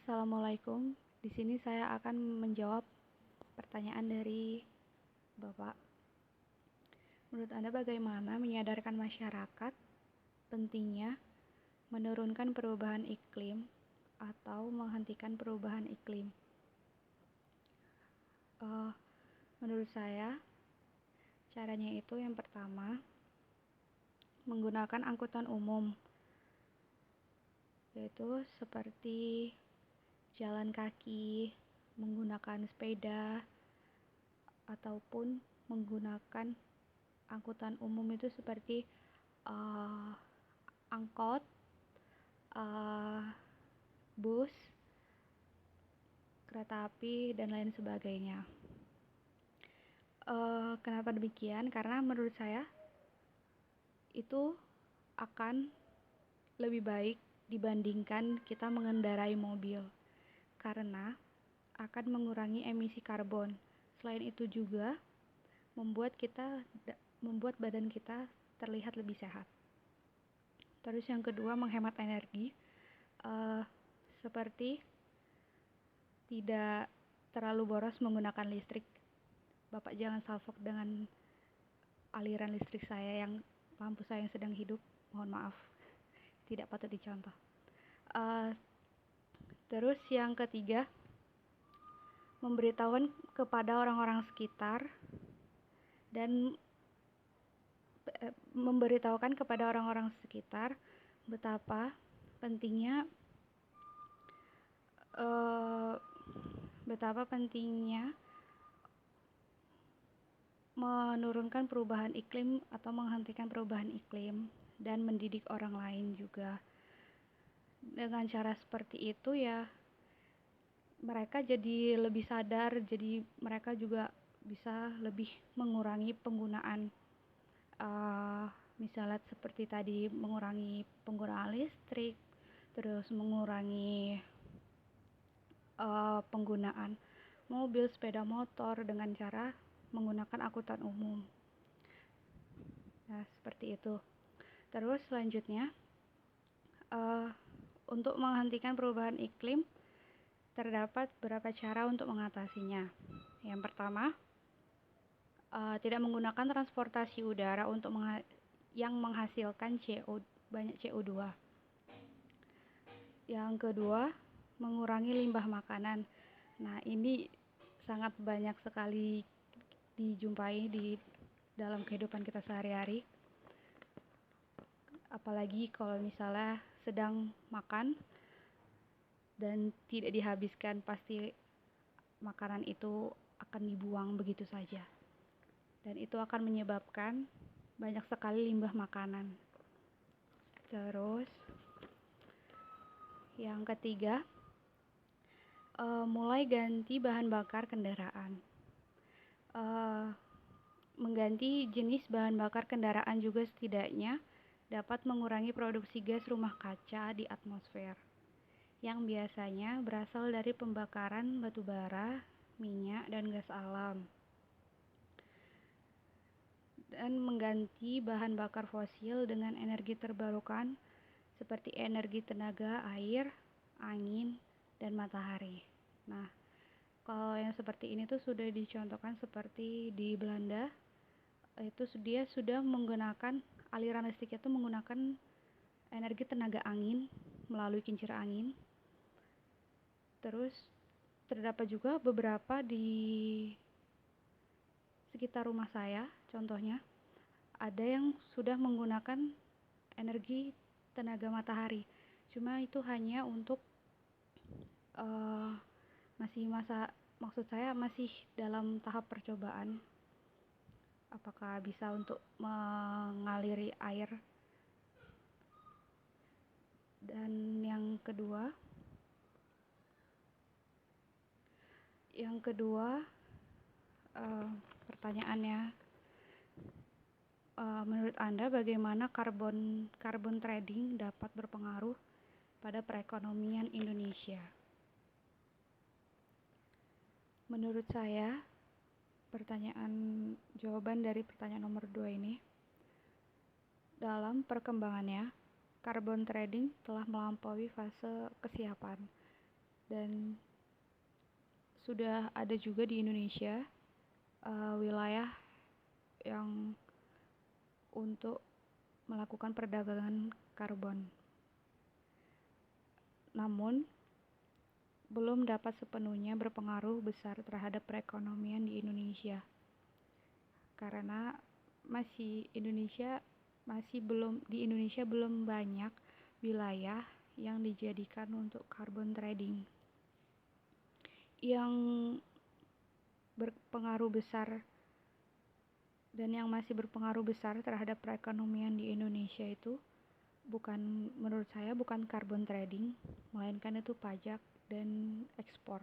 Assalamualaikum. Di sini saya akan menjawab pertanyaan dari Bapak. Menurut Anda bagaimana menyadarkan masyarakat pentingnya menurunkan perubahan iklim atau menghentikan perubahan iklim? Menurut saya, caranya itu yang pertama, menggunakan angkutan umum, yaitu seperti jalan kaki, menggunakan sepeda, ataupun menggunakan angkutan umum itu seperti angkot, bus, kereta api, dan lain sebagainya. Kenapa demikian? Karena menurut saya itu akan lebih baik dibandingkan kita mengendarai mobil, karena akan mengurangi emisi karbon. Selain itu juga membuat badan kita terlihat lebih sehat. Terus yang kedua, menghemat energi, seperti tidak terlalu boros menggunakan listrik. Bapak jangan salfok dengan aliran listrik saya, yang lampu saya yang sedang hidup, mohon maaf, tidak patut dicontoh. Terus yang ketiga, memberitahukan kepada orang-orang sekitar dan memberitahukan kepada orang-orang sekitar betapa pentingnya menurunkan perubahan iklim atau menghentikan perubahan iklim, dan mendidik orang lain juga. Dengan cara seperti itu ya mereka jadi lebih sadar, jadi mereka juga bisa lebih mengurangi penggunaan misalnya seperti tadi, mengurangi penggunaan listrik, terus mengurangi penggunaan mobil, sepeda motor dengan cara menggunakan angkutan umum. Nah, seperti itu. Terus selanjutnya, untuk menghentikan perubahan iklim terdapat beberapa cara untuk mengatasinya. Yang pertama, tidak menggunakan transportasi udara untuk yang menghasilkan banyak CO2. Yang kedua, mengurangi limbah makanan. Nah, ini sangat banyak sekali dijumpai di dalam kehidupan kita sehari-hari. Apalagi kalau misalnya sedang makan dan tidak dihabiskan, pasti makanan itu akan dibuang begitu saja. Dan itu akan menyebabkan banyak sekali limbah makanan. Terus yang ketiga, mulai ganti bahan bakar kendaraan. Mengganti jenis bahan bakar kendaraan juga setidaknya dapat mengurangi produksi gas rumah kaca di atmosfer, yang biasanya berasal dari pembakaran batu bara, minyak, dan gas alam. Dan mengganti bahan bakar fosil dengan energi terbarukan seperti energi tenaga air, angin, dan matahari. Nah, kalau yang seperti ini tuh sudah dicontohkan seperti di Belanda, itu dia sudah menggunakan aliran listriknya itu menggunakan energi tenaga angin melalui kincir angin. Terus terdapat juga beberapa di sekitar rumah saya, contohnya ada yang sudah menggunakan energi tenaga matahari. Cuma itu hanya untuk maksud saya masih dalam tahap percobaan. Apakah bisa untuk mengaliri air. Dan yang kedua pertanyaannya, menurut Anda bagaimana carbon trading dapat berpengaruh pada perekonomian Indonesia? Menurut saya, jawaban dari pertanyaan nomor 2 ini, dalam perkembangannya, carbon trading telah melampaui fase kesiapan. dan sudah ada juga di Indonesia wilayah yang untuk melakukan perdagangan karbon. Namun, belum dapat sepenuhnya berpengaruh besar terhadap perekonomian di Indonesia. Karena di Indonesia belum banyak wilayah yang dijadikan untuk carbon trading. Yang berpengaruh besar dan yang masih berpengaruh besar terhadap perekonomian di Indonesia itu menurut saya bukan carbon trading, melainkan itu pajak dan ekspor.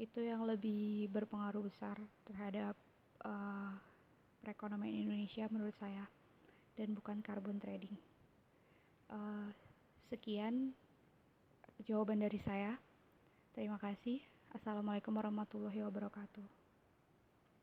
Itu yang lebih berpengaruh besar terhadap perekonomian Indonesia menurut saya, dan bukan carbon trading. Sekian jawaban dari saya. Terima kasih. Assalamualaikum warahmatullahi wabarakatuh.